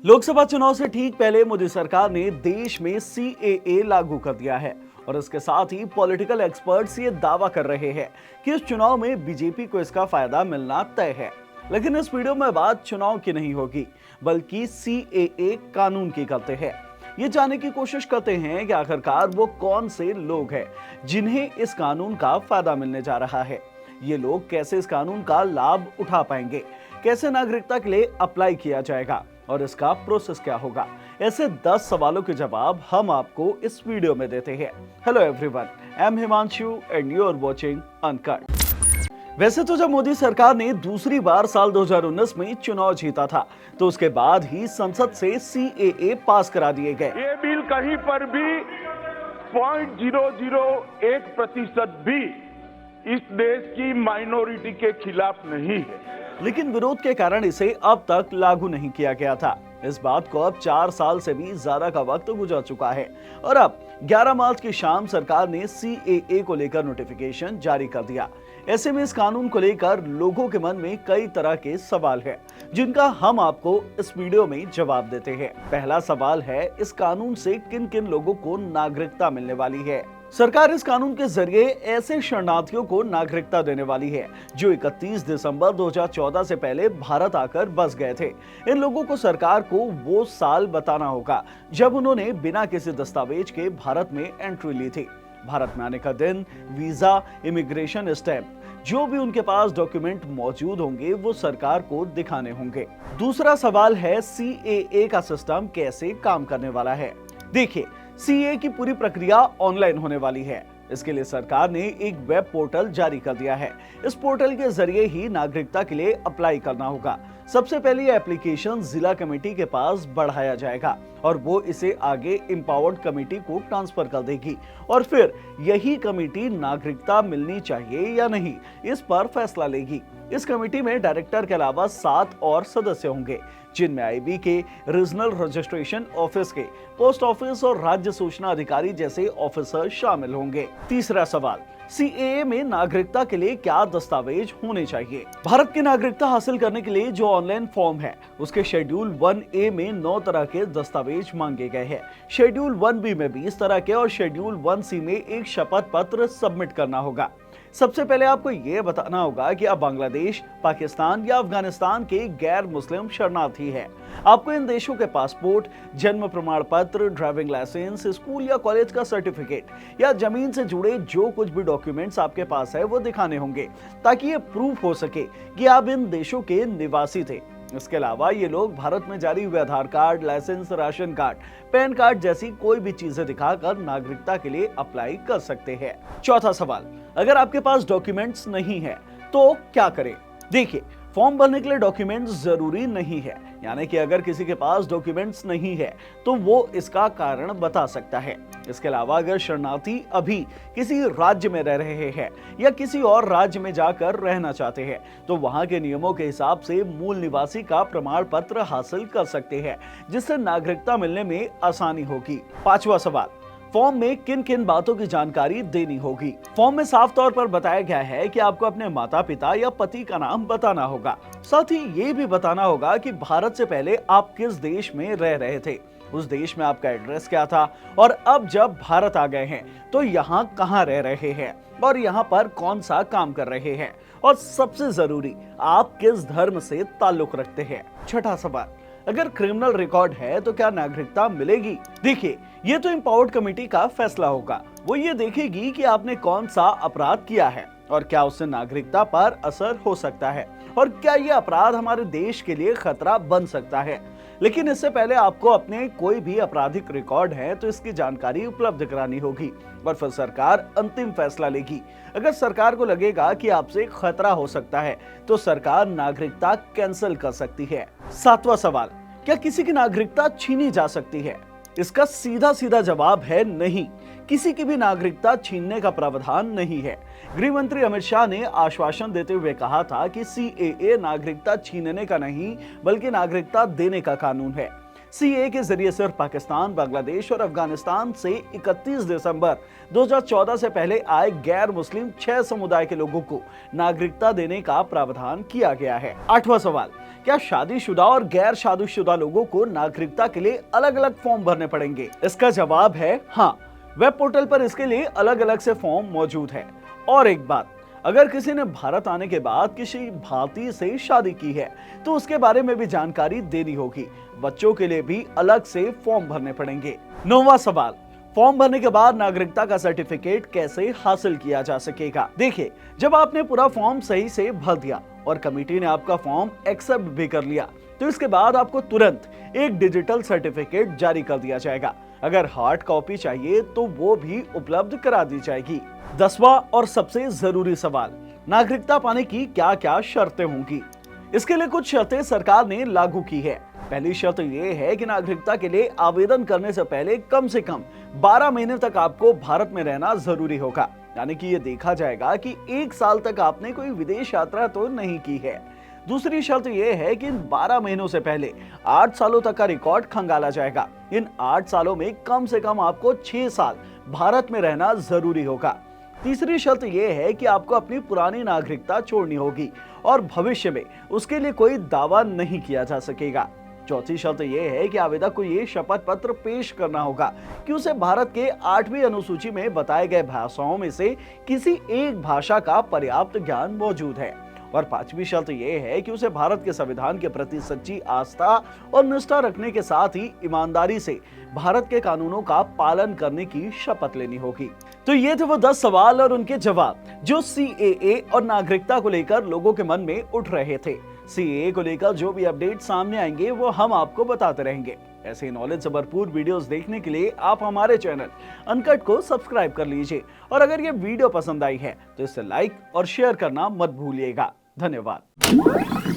लोकसभा चुनाव से ठीक पहले मोदी सरकार ने देश में सीएए लागू कर दिया है और इसके साथ ही पॉलिटिकल एक्सपर्ट्स ये दावा कर रहे हैं कि इस चुनाव में बीजेपी को इसका फायदा मिलना तय है। लेकिन इस वीडियो में बात चुनाव की नहीं होगी, बल्कि सीएए कानून की करते हैं। ये जानने की कोशिश करते हैं कि आखिरकार वो कौन से लोग हैं जिन्हें इस कानून का फायदा मिलने जा रहा है। ये लोग कैसे इस कानून का लाभ उठा पाएंगे, कैसे नागरिकता के लिए अप्लाई किया जाएगा और इसका प्रोसेस क्या होगा। ऐसे 10 सवालों के जवाब हम आपको इस वीडियो में देते हैं। Hello everyone, I am Himanshu and you are watching uncut. वैसे तो जब मोदी सरकार ने दूसरी बार साल 2019 में चुनाव जीता था, तो उसके बाद ही संसद से सीएए पास करा दिए गए। ये बिल कहीं पर भी 0.001% भी इस देश की माइनॉरिटी के खिलाफ नहीं है, लेकिन विरोध के कारण इसे अब तक लागू नहीं किया गया था। इस बात को अब 4 साल से भी ज्यादा का वक्त गुजर चुका है और अब 11 मार्च की शाम सरकार ने सीएए को लेकर नोटिफिकेशन जारी कर दिया। ऐसे में इस कानून को लेकर लोगों के मन में कई तरह के सवाल हैं, जिनका हम आपको इस वीडियो में जवाब देते हैं। पहला सवाल है, इस कानून से किन किन लोगों को नागरिकता मिलने वाली है। सरकार इस कानून के जरिए ऐसे शरणार्थियों को नागरिकता देने वाली है जो 31 दिसंबर 2014 से पहले भारत आकर बस गए थे। इन लोगों को सरकार को वो साल बताना होगा जब उन्होंने बिना किसी दस्तावेज के भारत में एंट्री ली थी। भारत में आने का दिन, वीजा, इमिग्रेशन स्टैंप, जो भी उनके पास डॉक्यूमेंट मौजूद होंगे वो सरकार को दिखाने होंगे। दूसरा सवाल है, सीएए का सिस्टम कैसे काम करने वाला है। देखिए, सीए की पूरी प्रक्रिया ऑनलाइन होने वाली है। इसके लिए सरकार ने एक वेब पोर्टल जारी कर दिया है। इस पोर्टल के जरिए ही नागरिकता के लिए अप्लाई करना होगा। सबसे पहले यह एप्लीकेशन जिला कमेटी के पास बढ़ाया जाएगा और वो इसे आगे एम्पावर्ड कमेटी को ट्रांसफर कर देगी और फिर यही कमेटी नागरिकता मिलनी चाहिए या नहीं इस पर फैसला लेगी। इस कमेटी में डायरेक्टर के अलावा 7 और सदस्य होंगे, जिनमें आईबी के, रीजनल रजिस्ट्रेशन ऑफिस के, पोस्ट ऑफिस और राज्य सूचना अधिकारी जैसे ऑफिसर शामिल होंगे। तीसरा सवाल, सीएए में नागरिकता के लिए क्या दस्तावेज होने चाहिए। भारत की नागरिकता हासिल करने के लिए जो ऑनलाइन फॉर्म है, उसके शेड्यूल 1A में 9 तरह के दस्तावेज मांगे गए हैं। शेड्यूल 1B में 20 तरह के और शेड्यूल 1C में एक शपथ पत्र सबमिट करना होगा। सबसे पहले आपको यह बताना होगा कि आप बांग्लादेश, पाकिस्तान या अफगानिस्तान के गैर मुस्लिम शरणार्थी हैं। आपको इन देशों के पासपोर्ट, जन्म प्रमाण पत्र, ड्राइविंग लाइसेंस, स्कूल या कॉलेज का सर्टिफिकेट या जमीन से जुड़े जो कुछ भी डॉक्यूमेंट्स आपके पास है वो दिखाने होंगे, ताकि ये प्रूफ हो सके कि आप इन देशों के निवासी थे। इसके अलावा ये लोग भारत में जारी हुए Aadhaar card, licence, ration card, PAN card जैसी कोई भी चीजें दिखाकर नागरिकता के लिए अप्लाई कर सकते हैं। चौथा सवाल, अगर आपके पास डॉक्यूमेंट्स नहीं है तो क्या करें। देखिए, फॉर्म भरने के लिए डॉक्यूमेंट्स जरूरी नहीं है, यानी कि अगर किसी के पास डॉक्यूमेंट्स नहीं है तो वो इसका कारण बता सकता है। इसके अलावा अगर शरणार्थी अभी किसी राज्य में रह रहे हैं या किसी और राज्य में जाकर रहना चाहते हैं तो वहां के नियमों के हिसाब से मूल निवासी का प्रमाण पत्र हासिल कर सकते हैं, जिससे नागरिकता मिलने में आसानी होगी। पांचवा सवाल, फॉर्म में किन किन बातों की जानकारी देनी होगी। फॉर्म में साफ तौर पर बताया गया है कि आपको अपने माता पिता या पति का नाम बताना होगा। साथ ही ये भी बताना होगा कि भारत से पहले आप किस देश में रह रहे थे, उस देश में आपका एड्रेस क्या था और अब जब भारत आ गए हैं तो यहाँ कहाँ रह रहे हैं और यहाँ पर कौन सा काम कर रहे हैं और सबसे जरूरी, आप किस धर्म से ताल्लुक रखते हैं। छठा सवाल, अगर क्रिमिनल रिकॉर्ड है तो क्या नागरिकता मिलेगी। देखिए, ये तो एम्पावर्ड कमेटी का फैसला होगा। वो ये देखेगी कि आपने कौन सा अपराध किया है और क्या उससे नागरिकता पर असर हो सकता है और क्या ये अपराध हमारे देश के लिए खतरा बन सकता है। लेकिन इससे पहले आपको अपने कोई भी आपराधिक रिकॉर्ड है तो इसकी जानकारी उपलब्ध करानी होगी और फिर सरकार अंतिम फैसला लेगी। अगर सरकार को लगेगा कि आपसे खतरा हो सकता है तो सरकार नागरिकता कैंसिल कर सकती है। सातवां सवाल, क्या किसी की नागरिकता छीनी जा सकती है। इसका सीधा सीधा जवाब है नहीं, किसी की भी नागरिकता छीनने का प्रावधान नहीं है। गृह मंत्री अमित शाह ने आश्वासन देते हुए कहा था कि सीएए नागरिकता छीनने का नहीं बल्कि नागरिकता देने का कानून है। सीएए के जरिए सिर्फ पाकिस्तान, बांग्लादेश और अफगानिस्तान से 31 दिसंबर 2014 से पहले आए गैर मुस्लिम 6 समुदाय के लोगों को नागरिकता देने का प्रावधान किया गया है। 8वां सवाल, क्या शादीशुदा और गैर शादीशुदा लोगों को नागरिकता के लिए अलग अलग फॉर्म भरने पड़ेंगे? इसका जवाब है हाँ। वेब पोर्टल पर इसके लिए अलग अलग से फॉर्म मौजूद है। और एक बात, अगर किसी ने भारत आने के बाद किसी भारतीय से शादी की है तो उसके बारे में भी जानकारी देनी होगी। बच्चों के लिए भी अलग से फॉर्म भरने पड़ेंगे। 9वां सवाल, फॉर्म भरने के बाद नागरिकता का सर्टिफिकेट कैसे हासिल किया जा सकेगा? देखिए, जब आपने पूरा फॉर्म सही से भर दिया और कमेटी ने आपका फॉर्म एक्सेप्ट भी कर लिया तो इसके बाद आपको तुरंत एक डिजिटल सर्टिफिकेट जारी कर दिया जाएगा। अगर हार्ड कॉपी चाहिए तो वो भी उपलब्ध करा दी जाएगी। 10वां और सबसे जरूरी सवाल, नागरिकता पाने की क्या क्या शर्तें होंगी? इसके लिए कुछ शर्तें सरकार ने लागू की है। पहली शर्त ये है कि नागरिकता के लिए आवेदन करने से पहले कम से कम 12 महीने तक आपको भारत में रहना जरूरी होगा। यानी कि ये देखा जाएगा कि 1 साल तक आपने कोई विदेश यात्रा तो नहीं की है। दूसरी शर्त यह है कि इन 12 महीनों से पहले 8 सालों तक का रिकॉर्ड खंगाला जाएगा। इन 8 सालों में कम से कम आपको 6 साल भारत में रहना जरूरी होगा। तीसरी शर्त यह है कि आपको अपनी पुरानी नागरिकता छोड़नी होगी और भविष्य में उसके लिए कोई दावा नहीं किया जा सकेगा। चौथी शर्त यह है कि आवेदक को ये शपथ पत्र पेश करना होगा कि उसे भारत के 8वीं अनुसूची में बताए गए भाषाओं में से किसी एक भाषा का पर्याप्त ज्ञान मौजूद है। और 5वीं शर्त यह है कि उसे भारत के संविधान के प्रति सच्ची आस्था और निष्ठा रखने के साथ ही ईमानदारी से भारत के कानूनों का पालन करने की शपथ लेनी होगी। तो ये थे वो 10 सवाल और उनके जवाब जो सीएए और नागरिकता को लेकर लोगों के मन में उठ रहे थे। सीएए को लेकर जो भी अपडेट सामने आएंगे वो हम आपको बताते रहेंगे। ऐसे ही नॉलेज से भरपूर वीडियोस देखने के लिए आप हमारे चैनल अनकट को सब्सक्राइब कर लीजिए और अगर ये वीडियो पसंद आई है तो इसे लाइक और शेयर करना मत भूलिएगा। धन्यवाद।